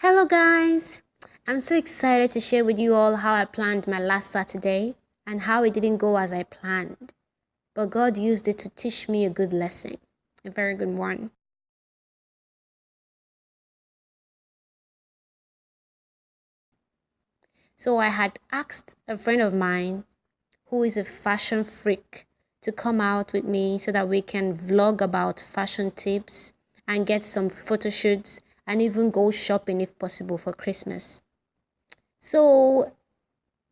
Hello, guys! I'm so excited to share with you all how I planned my last Saturday and how it didn't go as I planned. But God used it to teach me a good lesson, a very good one. So, I had asked a friend of mine who is a fashion freak to come out with me so that we can vlog about fashion tips and get some photo shoots and even go shopping if possible for Christmas. So,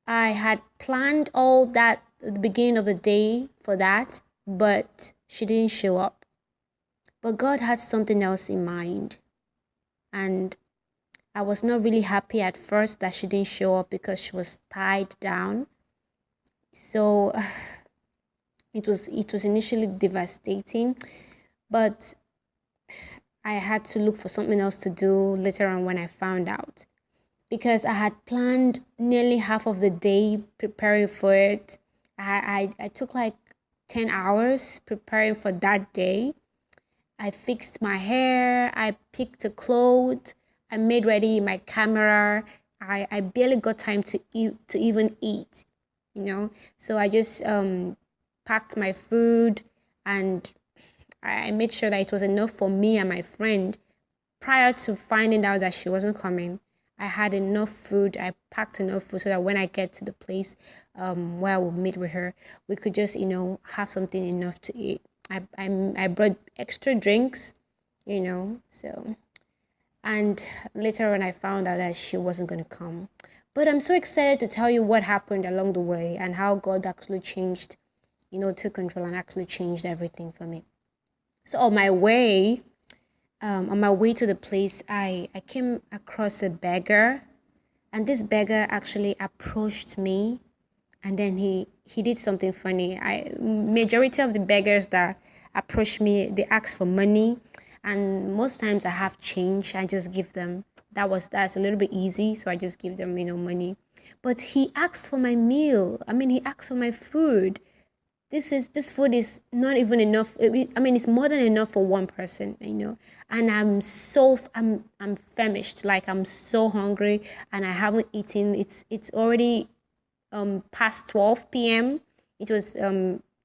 I had planned all that at the beginning of the day for that, but she didn't show up. But God had something else in mind. And I was not really happy at first that she didn't show up because she was tied down. So it was initially devastating, but I had to look for something else to do later on when I found out. Because I had planned nearly half of the day preparing for it. I took like 10 hours preparing for that day. I fixed my hair, I picked a clothes, I made ready my camera. I barely got time to even eat, you know. So I just packed my food and I made sure that it was enough for me and my friend. Prior to finding out that she wasn't coming, I had enough food. I packed enough food so that when I get to the place where I will meet with her, we could just, have something enough to eat. I brought extra drinks, so. And later on, I found out that she wasn't going to come. But I'm so excited to tell you what happened along the way and how God actually changed, took control and actually changed everything for me. So on my way to the place, I came across a beggar, and this beggar actually approached me, and then he did something funny. Majority of the beggars that approach me, they ask for money, and most times I have change. I just give them. That's a little bit easy, so I just give them money. But he asked for my meal. I mean, he asked for my food. This food is not even enough. I mean, it's more than enough for one person, and I'm famished, like I'm so hungry, and I haven't eaten. It's already past 12 p.m. It was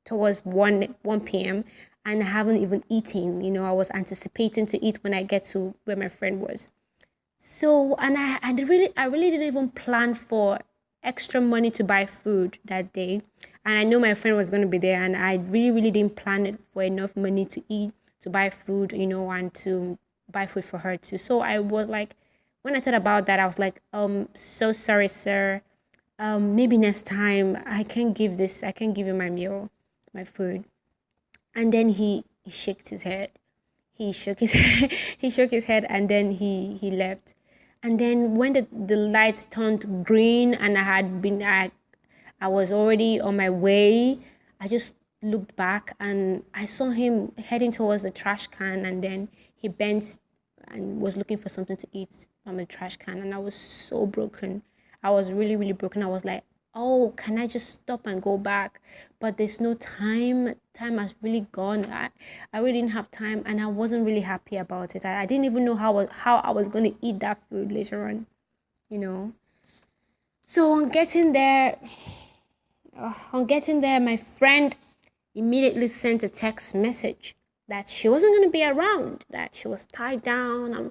towards 1 p.m. and I haven't even eaten. I was anticipating to eat when I get to where my friend was. So, and I really didn't even plan for extra money to buy food that day. And I know my friend was going to be there, and I really, really didn't plan it for enough money to eat, to buy food, and to buy food for her too. So I was like, when I thought about that, I was like, so sorry, sir. Maybe next time I can give you my meal, my food. And then he shook his head. He shook his he shook his head, and then he left. And then when the light turned green and I was already on my way, I just looked back and I saw him heading towards the trash can, and then he bent and was looking for something to eat from the trash can, and I was so broken. I was really, really broken. I was like, oh, can I just stop and go back? But there's no time. Time has really gone. I really didn't have time, and I wasn't really happy about it. I didn't even know how I was going to eat that food later on, you know. So on getting there, my friend immediately sent a text message that she wasn't going to be around, that she was tied down.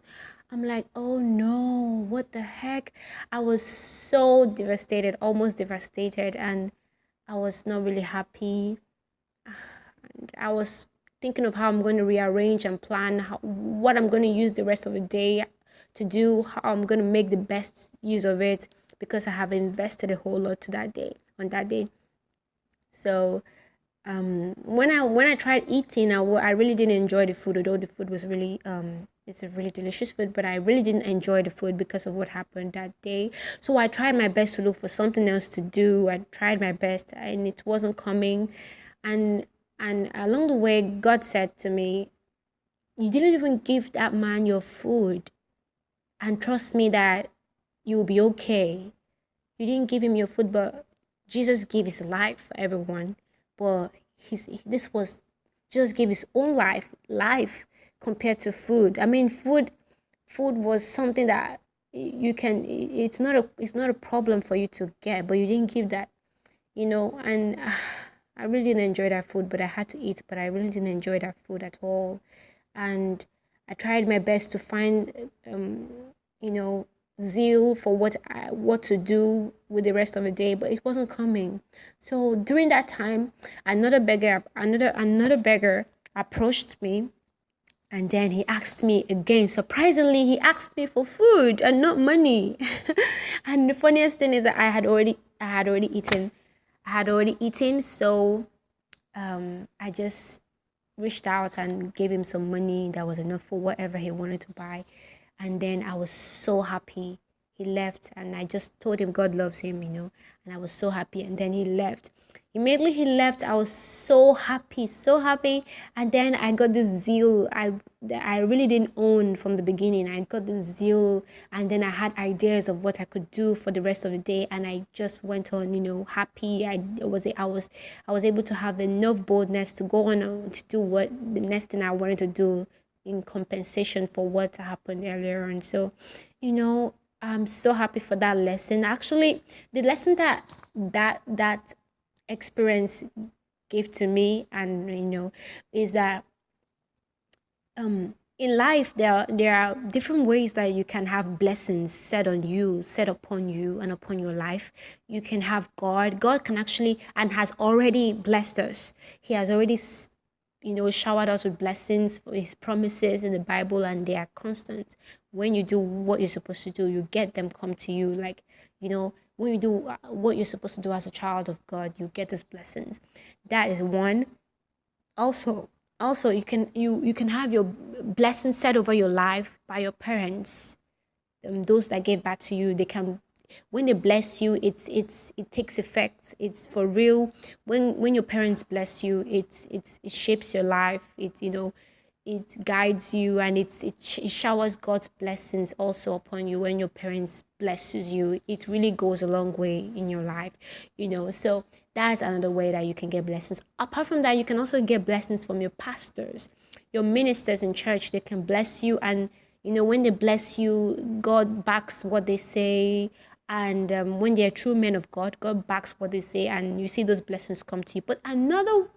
I'm like, oh no, what the heck? I was so devastated, almost devastated, and I was not really happy. And I was thinking of how I'm going to rearrange and plan what I'm going to use the rest of the day to do, how I'm going to make the best use of it, because I have invested a whole lot on that day. So when I tried eating, I really didn't enjoy the food, although the food was really it's a really delicious food, but I really didn't enjoy the food because of what happened that day. So I tried my best to look for something else to do. I tried my best, and it wasn't coming. And along the way, God said to me, you didn't even give that man your food, and trust me that you'll be okay. You didn't give him your food, but Jesus gave his life for everyone. But this was Jesus gave his own life compared to food. I mean, food was something that you can, it's not a problem for you to get, but you didn't give that, and I really didn't enjoy that food, but I had to eat, but I really didn't enjoy that food at all. And I tried my best to find, you know, zeal for what to do with the rest of the day, but it wasn't coming. So during that time, another beggar approached me, and then he asked me again. Surprisingly, he asked me for food and not money. And the funniest thing is that I had already eaten. I had already eaten, so I just reached out and gave him some money that was enough for whatever he wanted to buy. And then I was so happy. He left, and I just told him God loves him, and I was so happy. And then he left. Immediately he left, I was so happy, so happy. And then I got this zeal that I really didn't own from the beginning. I got this zeal, and then I had ideas of what I could do for the rest of the day, and I just went on, happy. I was able to have enough boldness to go on to do what the next thing I wanted to do in compensation for what happened earlier on. So, I'm so happy for that lesson. Actually, the lesson that experience gave to me, and is that in life there are different ways that you can have blessings set upon you and upon your life. You can have God can actually, and has already blessed us. He has already showered us with blessings for his promises in the Bible, and they are constant. When you do what you're supposed to do, you get them come to you. Like, when you do what you're supposed to do as a child of God, you get these blessings. That is one. Also you can have your blessings set over your life by your parents. Those that gave back to you, they can, when they bless you, it takes effect. It's for real. When your parents bless you, it shapes your life. It guides you, and it showers God's blessings also upon you. When your parents blesses you, it really goes a long way in your life. So that's another way that you can get blessings. Apart from that, you can also get blessings from your pastors, your ministers in church. They can bless you, and when they bless you, God backs what they say. And when they're true men of God, God backs what they say, and you see those blessings come to you. But another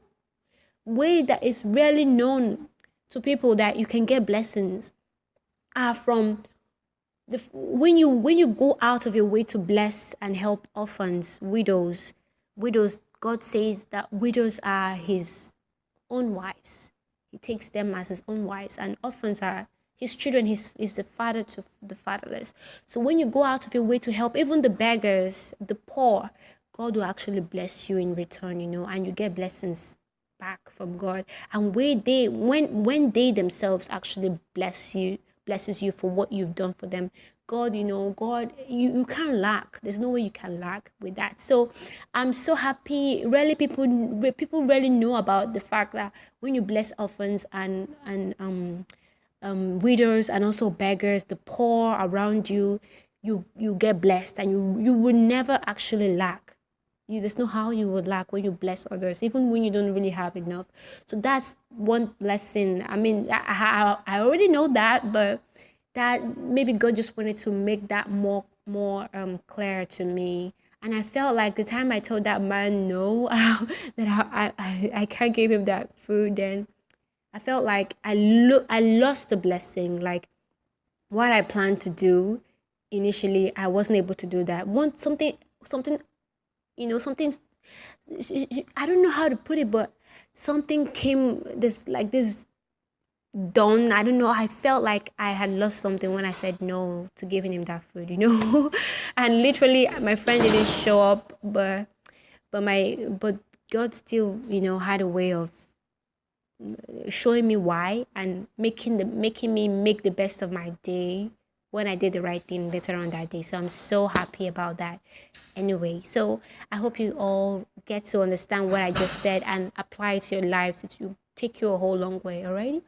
way that is rarely known to people that you can get blessings are from when you go out of your way to bless and help orphans, widows. God says that widows are his own wives. He takes them as his own wives, and orphans are his children. He's the father to the fatherless. So when you go out of your way to help even the beggars, the poor, God will actually bless you in return, and you get blessings back from God. And when they themselves actually blesses you for what you've done for them, God, you can't lack. There's no way you can lack with that. So I'm so happy. People rarely know about the fact that when you bless orphans and widows, and also beggars, the poor around you, you get blessed, and you will never actually lack. There's no how you would lack when you bless others, even when you don't really have enough. So that's one lesson. I mean, I already know that, but that maybe God just wanted to make that more clear to me. And I felt like the time I told that man no, that I can't give him that food, then I felt like I lost the blessing. Like, what I planned to do initially, I wasn't able to do that. Something, something, I don't know how to put it, but something came, this dawn. I don't know. I felt like I had lost something when I said no to giving him that food, and literally my friend didn't show up, but God still, had a way of showing me why, and making me make the best of my day when I did the right thing later on that day. So I'm so happy about that. Anyway, so I hope you all get to understand what I just said and apply it to your lives. It will take you a whole long way. All right.